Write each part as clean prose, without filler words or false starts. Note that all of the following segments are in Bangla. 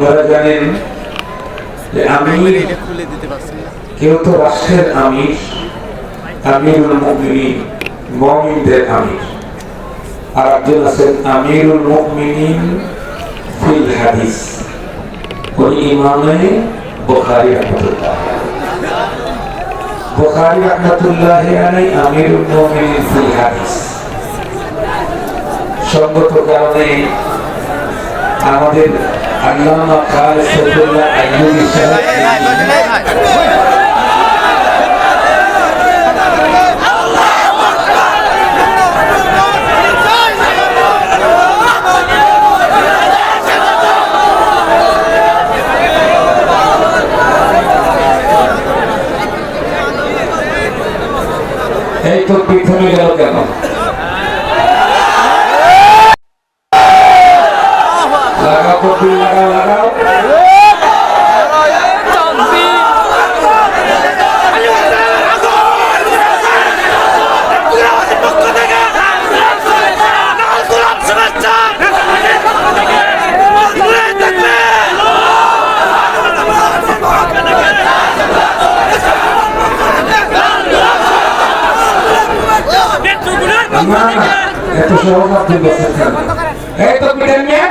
আপনারা জানেন যে আমির কেউ তো রাষ্ট্রের আমির, আমিরুল মুমিনিন, মুমিনদের আমির, আর একজন আছেন আমিরুল মুমিনিন ফিল হাদিস, উনি ইমামে বুখারী রাহমাতুল্লাহ। বুখারী রাহমাতুল্লাহ আলাইহি আমিরুল মুমিনিন ফিল হাদিস। সঙ্গত কারণে আমাদের আল্লামা খালেদ সাইফুল্লাহ আইয়ুবী সাহেব এই তো পিছনে গেল কেন? এত সহজ আপনি বসেছেন, এই তো পিঠের মেয়ে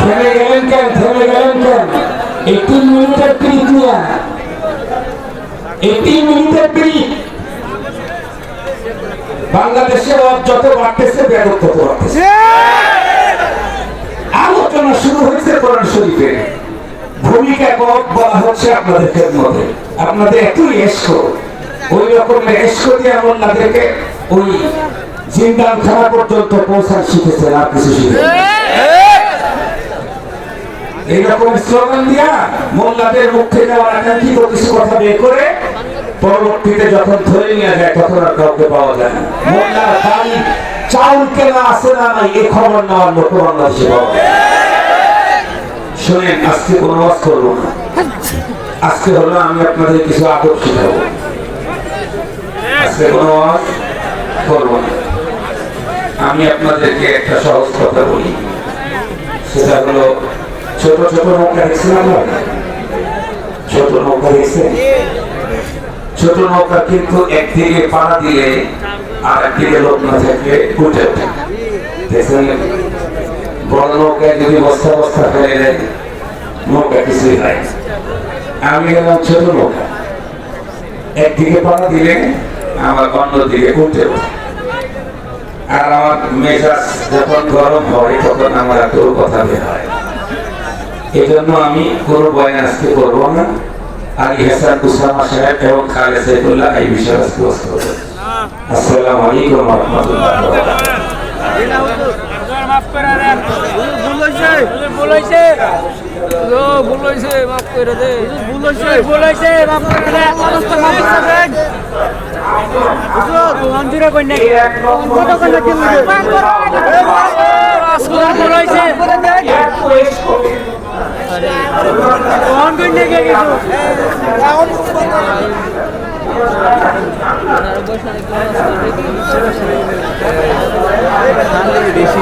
থেমে গেলেন কেন? থেমে গেলেন কেন? 18 মিনিটের প্রতিক্রিয়া, 18 মিনিটের ব্রিক। বাংলাদেশে যত বাড়তেছে ব্যাপক তত বাড়তেছে। আলোচনা শুরু হয়েছে কোরআন শরীফে, ভূমিকা বলা হচ্ছে আপনাদের মধ্যে, আপনাদের একটু এসকো, ওই রকমের এসকো দিয়ে আমাদেরকে ওই জিন্দাল খানা পর্যন্ত পৌঁছার শিখেছেন, আর কিছু শিখেছেন এইরকম স্লোগান দিয়া মোল্লাদের মুখ থেকে আকাঙ্ক্ষিত কিছু কথা বের করে পরবর্তীতে যখন ধরে নিয়ে যায় তখন আর কাউকে পাওয়া যায় না। মোল্লার বাড়ি চাউল কেনা আছে না নাই এই খবর নেওয়ার মতো বাংলাদেশে পাওয়া যায়। শোনেন, আজকে কোনো ওয়াজ করবো না, আজকে হলো আমি আপনাদের কিছু আদব শিখাবো। আজকে কোনো ওয়াজ করবো না, আমি আপনাদেরকে একটা সহজ কথা বলি, সেটা হলো ছোট ছোট নৌকা দেখছিলাম, ছোট নৌকা দেখছে, ছোট নৌকা কিন্তু একদিকে পাড়া দিলে আর একদিকে লোক না থাকলে উঠে ওঠে। দেখছেন, বড় নৌকায় যদি বস্তা বস্তা ফেলে দেয় নৌকা কিছুই হয়। আমি গেলাম ছোট নৌকা, একদিকে পাড়া দিলে আমার অন্যদিকে উঠে ওঠে। আর আমার মেজাজ যখন গরম হয় তখন আমার এত কথা বের হয়। এই জন্য আমি কোনো বয়ান আজকে করবো না। আলী হাসান উসামা সাহেব এবং খালেদ সাইফুল্লাহ এই বিষয়ে আজকে বক্তব্য করবেন। আসসালামু আলাইকুম ওয়া রাহমাতুল্লাহি ওয়া বারাকাতুহু। মাফ করে দেন, ভুল হইছে, ভুল হইছে, ভুল হইছে, মাফ করে দে, ভুল হইছে, ভুল হইছে, মাফ করে দে, সমস্ত মাফ করে দেন। হুজুর মন্দিরে কই নাই, কত কত কি হইছে, ভুল হইছে করে দেন। আরে কোন কই নাই গে কিছু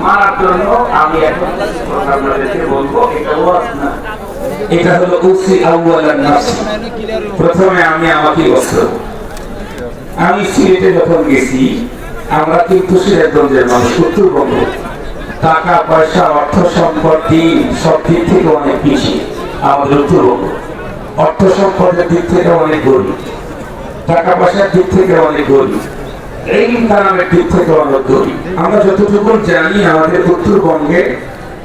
মারার জন্য আমি এখন আপনাদেরকে বলবো, এটা হলো উসি আউয়ালান নাফস। প্রথমে আমি আমাকে বলবো, আমি সিলেটে যখন গেছি, আমরা কিন্তু সিরাজগঞ্জের মানুষ, উত্তরবঙ্গ, টাকা পয়সা অর্থ সম্পত্তি সব দিক থেকে অনেক পিছিয়ে। আমাদের উত্তরবঙ্গ অর্থ সম্পদের দিক থেকে অনেক গরিব, টাকা পয়সার দিক থেকে অনেক গরিব, এই কারণের দিক থেকে অনেক গরিব। আমরা যতটুকু জানি আমাদের উত্তরবঙ্গে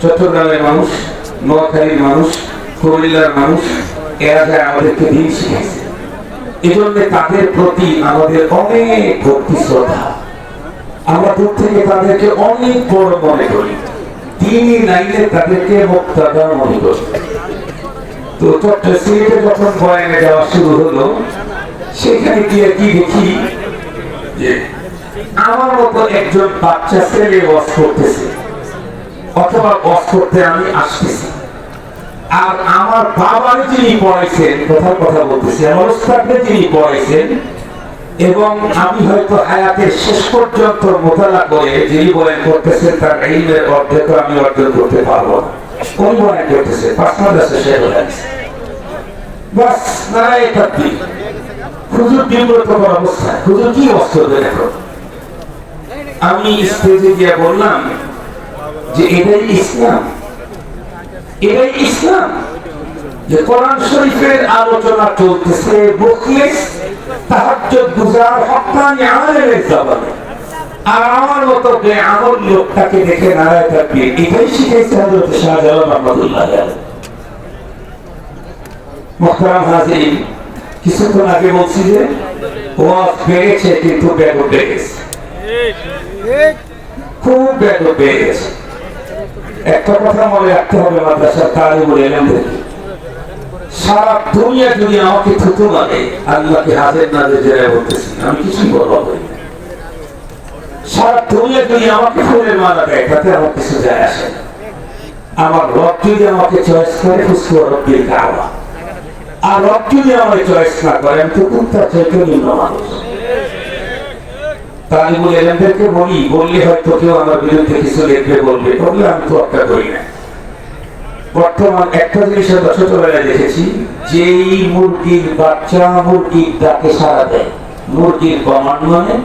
চট্টগ্রামের মানুষ, নোয়াখালীর মানুষ, কুমিল্লার মানুষ, এরা যায় আমাদেরকে দিন শিখেছে। এজন্য তাদের প্রতি আমাদের অনেক ভক্তি শ্রদ্ধা, আমরা দূর থেকে তাদেরকে অনেক বড় মনে করি। দিনই নাইলে তাদেরকে মুক্তাদা মনে করত। তো সিলেটে যখন বয়ানে যাওয়া শুরু হলো, সেখানে গিয়ে কি দেখি যে আমার মতো একজন বাচ্চা ছেলে ওয়াজ করতেছে, অথবা ওয়াজ করতে আমি আসতেছি, আর আমার বাবারে যিনি পড়াইছেন, কথা বলতেছি, আমার উস্তাদকে যিনি পড়াইছেন, এবং আমি হয়তো হায়াতের শেষ পর্যন্ত মোতালা করে যিনি বয়ান করতেছেন তার ইলমের অর্ধেক আমি অর্জন করতে পারবো না। কোন বয়ান করতেছে? 5 মাদ্রাসা শেখ হলেন, বাস নারায়ে তাকবীর। হুজুর বিব্রতকর অবস্থা, হুজুর কি অস্ত্র দেখো। আমি স্টেজে গিয়ে বললাম যে এটাই ইসলাম, এটাই ইসলাম, যে কোরআন শরীফের আলোচনা চলতেছে, মুখলিস তাহাজ্জুদ গুজার হক্কানি আলেমের জবানে, আর আমার মতো বেআমল লোকটাকে দেখে নারায়ে তাকবীর। এটাই শিখাইছে হযরত শাহজালাল রহমাতুল্লাহ আলাইহি। মুহতারাম হাজিরিন, কিছুক্ষণ আগে বলছি যে ওয়াজ বেড়েছে, কিন্তু বেগম বেড়েছে, খুব বেগম বেড়েছে। একটা কথা মনে রাখতে হবে মাদ্রাসার তালিবুল ইলমদের, সারা দুনিয়া যদি আমাকে থুতু মারে, আল্লাহকে হাজির নাজির জেনে বলতেছি, আমি কিছুই বলবো না। সারা দুনিয়া যদি আমাকে ফুলের মালা দেয়, তাতে আমার কিছু যায় আসে না। আমার রব যদি আমাকে চয়েস করে, ফুসকো রব্বিল কাবা, আর রব যদি আমাকে চয়েস না করে, আমি তো কুত্তার চাইতে নিম্ন মানুষ। তালিবুল ইলমদেরকে বললে হয়তো কেউ আমার বিরুদ্ধে কিছু লিখবে, বলবে, বললে আমি তো একটা করি না। বর্তমান একটা জিনিস ছোটবেলায় দেখেছি, যেই মুরগির বাচ্চা মুরগির ডাকে সাড়া দেয়, মুরগির কমান্ড মানে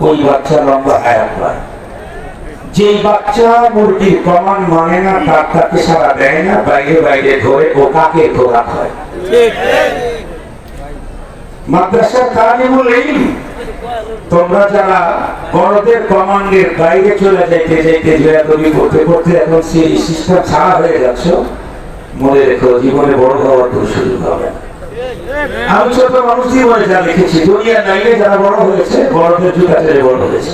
ওই বাচ্চা লম্বা হায়াত পায়। যেই বাচ্চা মুরগির কমান্ড মানে না, তার ডাকে সাড়া দেয় না, বাইরে বাইরে ঘোরে, ও কাকে ঘোরা হয়। মাদ্রাসার তালিবুল ইলম, তোমরা যারা বড়দের কমান্ডের বাইরে চলে যাইতে যাইতে জয়াদবি করতে করতে এখন সেই সিস্টেম ছাড়া হয়ে যাচ্ছ, মনে রেখো জীবনে বড় হওয়ার কোনো সুযোগ হবে না। আমি ছোট মানুষ জীবনে যা লিখেছি, দুনিয়া নাইলে যারা বড় হয়েছে, বড়দের জুতা ছেড়ে বড় হয়েছে।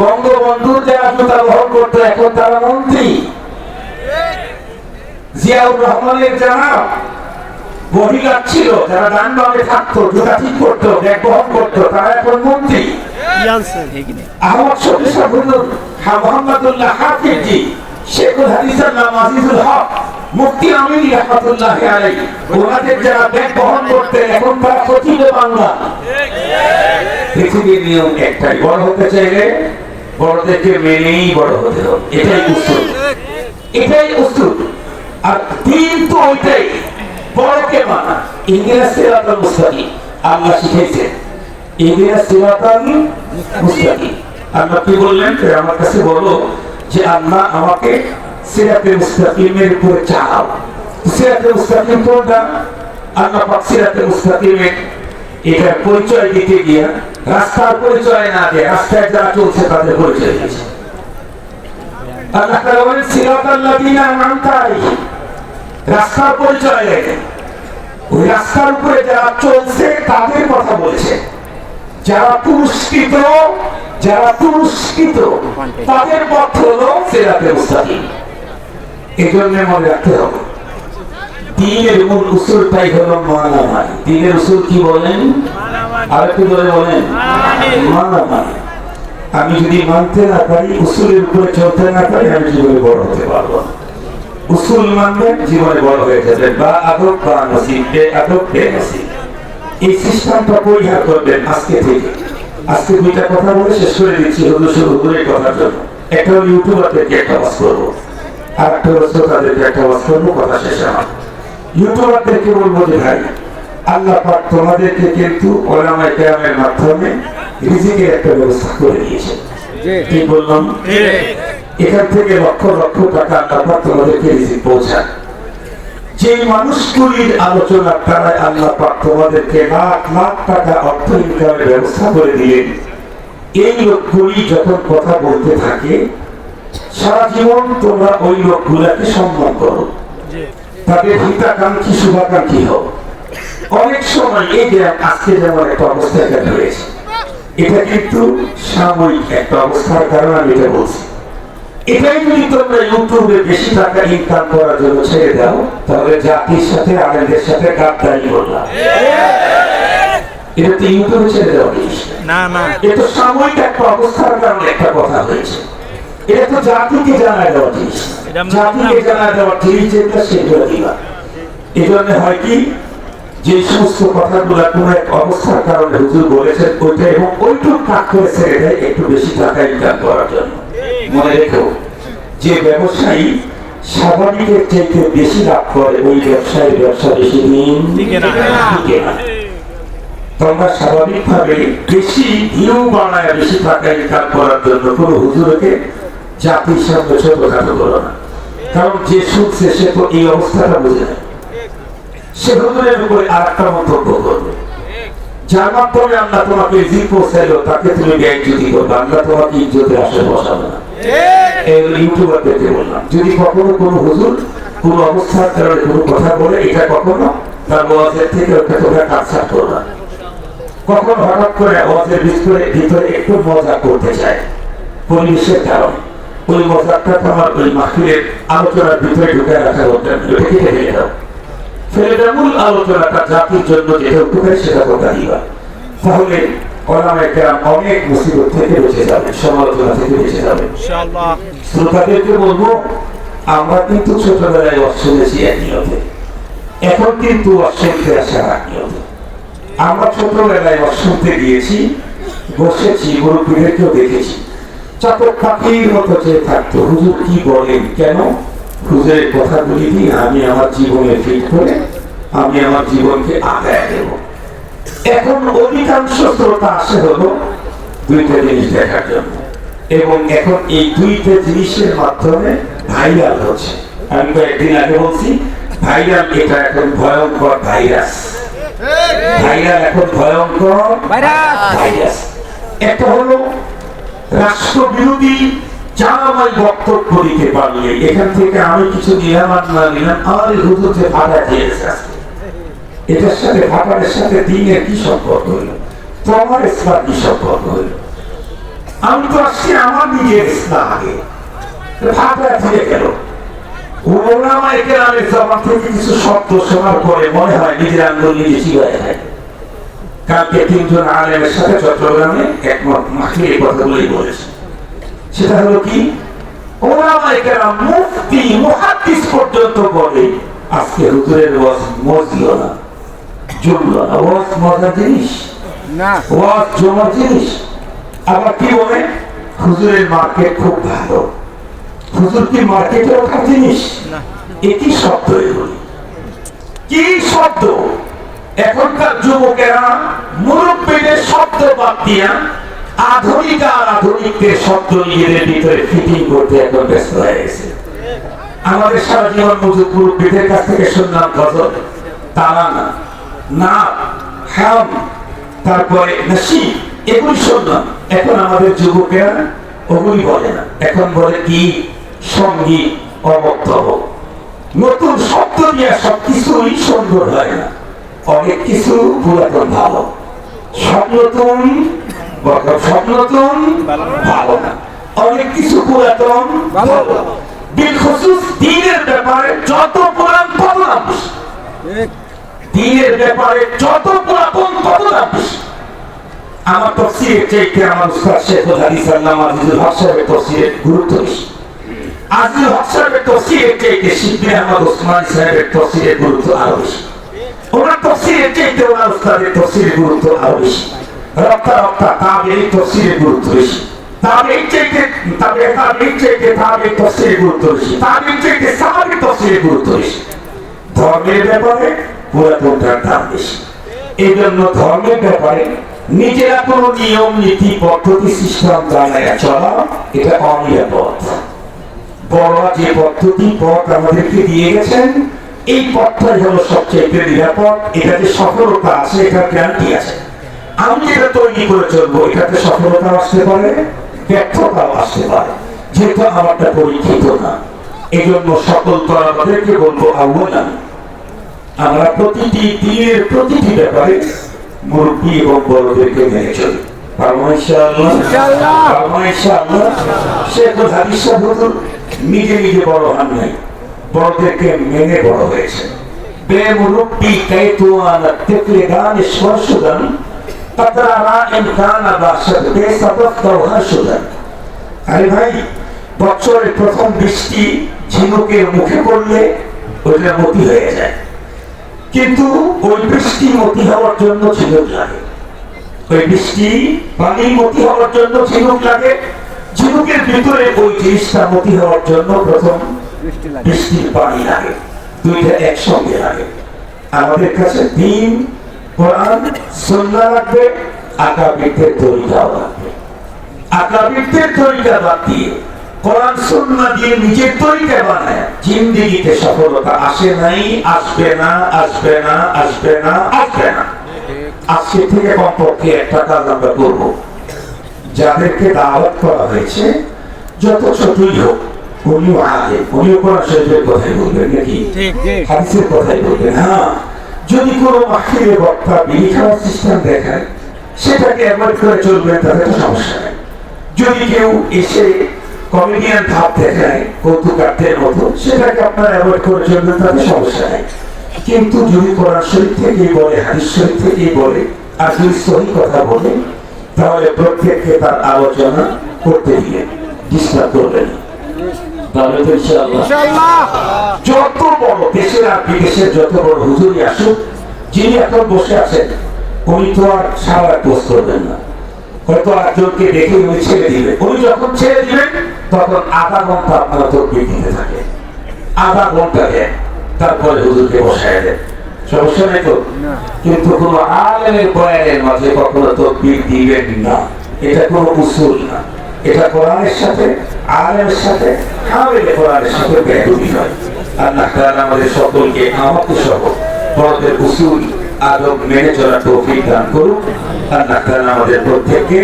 বঙ্গবন্ধুর যারা জুতা বহন করতো, এখন তারা মন্ত্রী। জিয়াউর রহমানের যারা বডিগার্ড ছিল, যারা ডান বামে থাকতো, জুতা ঠিক করতো, ব্যাগ বহন করতো, তারা এখন মন্ত্রী। আহমদ শফি সাহুর, মোহাম্মদুল্লাহ হাফিজ জি, শেখুল হাদিসের নাম আজিজুল হক, মুফতি আমিনী রাহমাতুল্লাহি আলাইহি, ওনাদের যারা ব্যাগ বহন করতেন, এখন তারা খতিবে বাংলা। পৃথিবীর নিয়ম একটাই, বড় হতে চাইলে বড়দেরকে মেনেই বড় হতে হবে। এটাই উসুল, এটাই উসুল। আর দিন তো ওইটাই, বড়কে মানা। ইহদিনাস সিরাতাল মুস্তাকিম আল্লাহ শিখাইছেন, ইহদিনাস সিরাতাল মুস্তাকিম। আল্লাহ কি বললেন? আমার কাছে বলো যে আল্লাহ আমাকে সিরাতে মুস্তাকিমের উপরে চালাও। সিরাতে মুস্তাকিম কোনটা? আল্লাহ পাক সিরাতে মুস্তাকিমের এটার পরিচয় দিতে গিয়া রাস্তার পরিচয় না দিয়ে রাস্তায় যারা চলছে তাদের পরিচয় দিয়েছে। আল্লাহ তাআলা বলেন সিরাতাল্লাযীনা আন'আমতা আলাইহিম, রাস্তার পরিচয় দেয়। ওই রাস্তার উপরে যারা চলছে তাদের কথা বলেছে। যারা পুরস্কৃত, যারা পুরস্কৃত তাদের পথ হলো সিরাতে মুস্তাকিম। এজন্য মনে রাখতে হবে, দ্বীনের মূল উসুলটাই হলো মানামানি। দ্বীনের উসুল কি বলেন? আরেকটু ধরে বলেন, মানামানি। আমি যদি মানতে না পারি, উসুলের উপরে চলতে না পারি, আমি জীবনে বড় হতে পারবো না। উসুল মানবেন, জীবনে বড় হয়ে যাবেন। বা আদব বা নসিব, বে আদব বে নসিব, এই সিস্টেমটা পরিহার করবেন আজকে থেকে। আজকে দুইটা কথা বলে শেষ করে দিচ্ছি হুজুরের কথার জন্য। একটা হলো ইউটিউবারদেরকে একটা ওয়াজ করবো, আর একটা হলো শ্রোতাদেরকে একটা ওয়াজ করবো, কথা শেষ আমার। ইউটিউবারদেরকে বলবো যে ভাই, আল্লাহ পাক তোমাদেরকে কিন্তু উলামায়ে কেরামের মাধ্যমে রিজিকের একটা ব্যবস্থা করে দিয়েছে। কি বললাম? এখান থেকে লক্ষ লক্ষ টাকা আল্লাহ পাক তোমাদেরকে রিজিক পৌঁছায়। যে মানুষগুলির আলোচনার দ্বারাই আল্লাহ পাক তোমাদেরকে লাখ লাখ টাকা অর্থ ইনকামের ব্যবস্থা করে দিলেন, এই লোকগুলি যখন কথা বলতে থাকে, সারা জীবন তোমরা ওই লোকগুলাকে সম্মান করো, তাদের হিতাকাঙ্ক্ষী শুভাকাঙ্ক্ষী হও। অনেক সময় এই যে আজকে যেমন একটা অবস্থা এখানে রয়েছে, এটা কিন্তু সাময়িক একটা অবস্থার কারণে আমি এটা বলছি। এটাই যদি তোমরা ইউটিউবে বেশি টাকা ইনকাম করার জন্য ছেড়ে দাও, তাহলে জাতির সাথে আলেমদের সাথে গাদ্দারি করলাম। এটা তো ইউটিউবে ছেড়ে দেওয়া না, না, এটা তো সাময়িক একটা অবস্থার কারণে একটা কথা হয়েছে। এটা তো জাতিকে জানায় দেওয়া জিনিস, জাতিকে জানায় দেওয়া জিনিস যেটা সেগুলো দিবা। এই জন্য হয় কি, যে সমস্ত কথাগুলো কোন এক অবস্থার কারণে হুজুর বলেছেন ওইটা এবং ওইটুকু কাজ করে ছেড়ে দেয় একটু বেশি টাকা ইনকাম করার জন্য। মনে রেখো, যে ব্যবসায়ী স্বাভাবিকের চাইতে বেশি লাভ করে ওই ব্যবসায়ী ব্যবসা বেশি দিন টিকে না। তোমরা স্বাভাবিকভাবে বেশি ভিউ বানায় বেশি টাকা ইনকাম করার জন্য কোন হুজুরকে জাতির সামনে ছোটখাটো করো না। কারণ যে শুনছে সে তো এই অবস্থাটা বুঝে না, সে হুজুরের উপরে আর একটা মন্তব্য করবে, যার মাধ্যমে আল্লাহ তোমাকে রিজিক পৌঁছাইলো তাকে তুমি বেইজ্জতি করবে, আল্লাহ তোমাকে ইজ্জতের আশায় বসাবে না। ইউটিউবারদেরকে বললাম, যদি কখনো কোনো হুজুর কোন অবস্থার কারণে কোনো কথা বলে, এটা কখনো তার ওয়াজের থেকে ওকে তোমরা কাটছাট করবে না। কখনো হঠাৎ করে ওয়াজের ভিতরে একটু মজা করতে চায় পরিবেশের কারণে, ওই মজাটা তোমার ওই মাহফিলের আলোচনার ভিতরে ঢুকে রাখা হতো, ওটা কেটে ফেলে দাও। ফেলে দেওয়া মূল আলোচনাটা জাতির জন্য যেটা উপকারী সেটা তোমরা দিবা। তাহলে ওলামায়ে কেরাম অনেক মুসিবত থেকে বেঁচে যাবে, সমালোচনা থেকে বেঁচে যাবে। শ্রোতাদেরকে বলবো, আমরা কিন্তু ছোটবেলায় ওয়াজ শুনেছি এক নিয়তে, এখন কিন্তু ওয়াজ শুনতে আসার এক নিয়তে। আমরা ছোটবেলায় ওয়াজ শুনতে গিয়েছি, বসেছি, মুরব্বীদেরকেও দেখেছি, চাতক পাখির মতো চেয়ে থাকতো হুজুর কি বলেন, কেন হুজুরের কথাগুলি দিয়ে আমি আমার জীবনে ফিট করে আমি আমার জীবনকে আগায় দেব। এখন অধিকাংশ শ্রোতা আসে হলো দুইটা জিনিস দেখার জন্য, এবং এখন এই দুইটা জিনিসের মাধ্যমে ভাইরাল হচ্ছে। আমি কয়েকদিন আগে বলছি, ভাইরাল এটা এখন ভয়ঙ্কর ভাইরাস। ভাইরাল এখন ভয়ঙ্কর ভাইরাস। একটা হলো রাষ্ট্রবিরোধী জামাই বক্তব্য দিতে পারলে এখান থেকে আমি কিছু নিলাম না নিলাম, আমাদের হুজুর যে ভাড়া দিয়েছে এটার সাথে ভাড়ার সাথে দিনের কি সম্পর্ক হইল, তোমার ইসলাম কি সম্পর্ক হইল? আমি তো আসছি আমার নিজের ইসলাম আগে, ভাড়া দিয়ে গেল। ওলামায়ে কেরামের জবান থেকে কিছু শব্দ শোনার পরে মনে হয় নিজের আঙ্গুল নিজে চিবায় খায়। কালকে তিনজন আলেমের সাথে চট্টগ্রামে একমত মাহফিলে কথাগুলোই বলেছে। সেটা হলো কি, ওলামায়ে কেরাম মুফতি মুহাদ্দিস পর্যন্ত বলে আজকে হুজুরের ওয়াজ মজলো না, জমলো না। ওয়াজ মজার জিনিস না, ওয়াজ জমার জিনিস। আবার কি বলে, হুজুরের মার্কেট খুব ভালো। হুজুর কি মার্কেটে ওঠার জিনিস? একই শব্দ, এগুলি কি শব্দ? এখনকার যুবকেরা মুরব্বীদের শব্দ বাদ দিয়া আধুনিক আর আধুনিকদের শব্দ নিজেদের ভিতরে ফিটিং করতে এখন ব্যস্ত হয়ে গেছে। আমাদের সারা জীবন মুরব্বীদের কাছ থেকে শুনলাম গজল, তারানা, নাত, হাম, তারপরে নাশিদ, এগুলি শুনলাম। এখন আমাদের যুবকেরা ওগুলি বলে না, এখন বলে কি সঙ্গীত, অবক্তব্য, নতুন শব্দ দিয়ে সবকিছুই সুন্দর হয় না। অনেক কিছু পুরাতন ভালো, সব নতুন ভালো না, অনেক কিছু পুরাতন ভালো। বিলখুসুস দ্বীনের ব্যাপারে যত পুরাতন তত দাম বেশি, দ্বীনের ব্যাপারে যত পুরাতন তত দাম বেশি। আমার তাফসীরের চাইতে আমার উস্তাদ শেখুল হাদিস আল্লামা আজিজুল হক সাহেবের তাফসীরের গুরুত্ব বেশি। আজিজুল হক সাহেবের তাফসীরের চাইতে শিবলি আহমদ ওসমানী সাহেবের তাফসীরের গুরুত্ব আরো বেশি। ওনার তাফসীরের চাইতে ওনার উস্তাদের তাফসীরের গুরুত্ব আরো বেশি। রক্তা রক্তা তাবেঈ তাফসীরের গুরুত্ব বেশি। তাবেঈ চাইতে তাফসীরের গুরুত্ব বেশি। তাবেঈ চাইতে সাহাবীর তাফসীরের গুরুত্ব বেশি। ধর্মের ব্যাপারে পুরাতনটার দাম বেশি। এই জন্য ধর্মের ব্যাপারে নিজেরা কোনো নিয়ম নীতি পদ্ধতি সিস্টেম জানায় চলা, এটা অনিরাপদ। বড়রা যে পদ্ধতি পথ আমাদেরকে দিয়ে গেছেন, এই পথটাই হলো সবচেয়ে নিরাপদ। এটাতে সফলতা আছে, এটার গ্যারান্টি আছে। আমি যেটা তৈরি করে চলবো, এটাতে সফলতা আসতে পারে, ব্যর্থতাও আসতে পারে, যেহেতু আমারটা পরীক্ষিত না। এই জন্য সকল তলাবাদেরকে বলবো, আউয়ালান আমরা প্রতিটি দিনের প্রতিটি ব্যাপারে মুরব্বী এবং বড়দেরকে মেনে চলি। সে তো হাদিস নিজে নিজে বড় হন নাই, বড়দেরকে মেনে বড় হয়েছে। বেমুরব্বি কাইতুয়ানা তেফলেগান স্পর্শদান তাতরারা ইমকানা বাসাদ বেসাদাফতাও হাসুদান। আরে ভাই, বছরের প্রথম বৃষ্টি ঝিনুকের মুখে পড়লে ওইটা মতি হয়ে যায়, কিন্তু ওই বৃষ্টি মতি হওয়ার জন্য ঝিনুক লাগে। ওই বৃষ্টি পানি মতি হওয়ার জন্য ঝিনুক লাগে, ঝিনুকের ভিতরে ওই জিনিসটা মতি হওয়ার জন্য প্রথম বৃষ্টির পানি লাগে। দুইটা একসঙ্গে লাগে। আমাদের কাছে দিন, কোরআন, সুন্নাহ লাগবে, আকাবিরদের তরিকাও লাগবে। আকাবিরদের তরিকা বাদ দিয়ে কোরআন সুন্নাহ দিয়ে নিজের তরিকা বানায় জিন্দেগিতে সফলতা আসে নাই, আসবে না, আসবে না, আসবে না, আসবে না। আজকে থেকে কমপক্ষে একটা কাজ আমরা করবো, যাদেরকে দাওয়াত করা হয়েছে যত ছোটই হোক, উনিও আলেম, উনিও কোরআন শরীফের কথাই বলবেন নাকি হাদিসের কথাই বলবেন। হ্যাঁ, যদি কোনো মাহফিলে বক্তা বিড়ি খাওয়ার সিস্টেম দেখায় সেটাকে অ্যাভয়েড করে চলবেন, তাতে তো সমস্যা নেই। যদি কেউ এসে কমেডিয়ান ভাব দেখায় কৌতুকার্থের মতো, সেটাকে আপনারা অ্যাভয়েড করে চলবেন, তাতে সমস্যা নেই। কিন্তু যদি কোরআন শরীফ থেকেই বলে, হাদিস শরীফ থেকেই বলে, আর যদি সহি কথা বলে, তাহলে প্রত্যেককে তার আলোচনা করতে দিয়ে ডিস্টার্ব করবেন। তাহলে তো ইনশাআল্লাহ যত বড় দেশের আর বিদেশের যত বড় হুজুরি আসুক, যিনি এখন বসে আছেন উনি তো আর সারা পোস্ট করবেন না, হয়তো একজনকে দেখে উনি ছেড়ে দিবেন। উনি যখন ছেড়ে দিবেন তখন আধা ঘন্টা আপনারা তকবীর দিতে থাকে, আধা ঘন্টা দেন, তারপরে হুজুরকে বসায় দেন, সমস্যা নেই তো। কিন্তু কোন আলেমের বয়ানের মাঝে কখনো তকবীর দিবেন না, এটা কোনো উসুল না। এটা কোরআনের সাথে, আলেমের সাথে, হামেলে কোরআনের সাথে বেদবি নয়। আল্লাহ তাআলা আমাদের সকলকে, আমাকে সহ বড়দের উসুল আদব মেনে চলার তৌফিক দান করুন। আল্লাহ তাআলা আমাদের প্রত্যেককে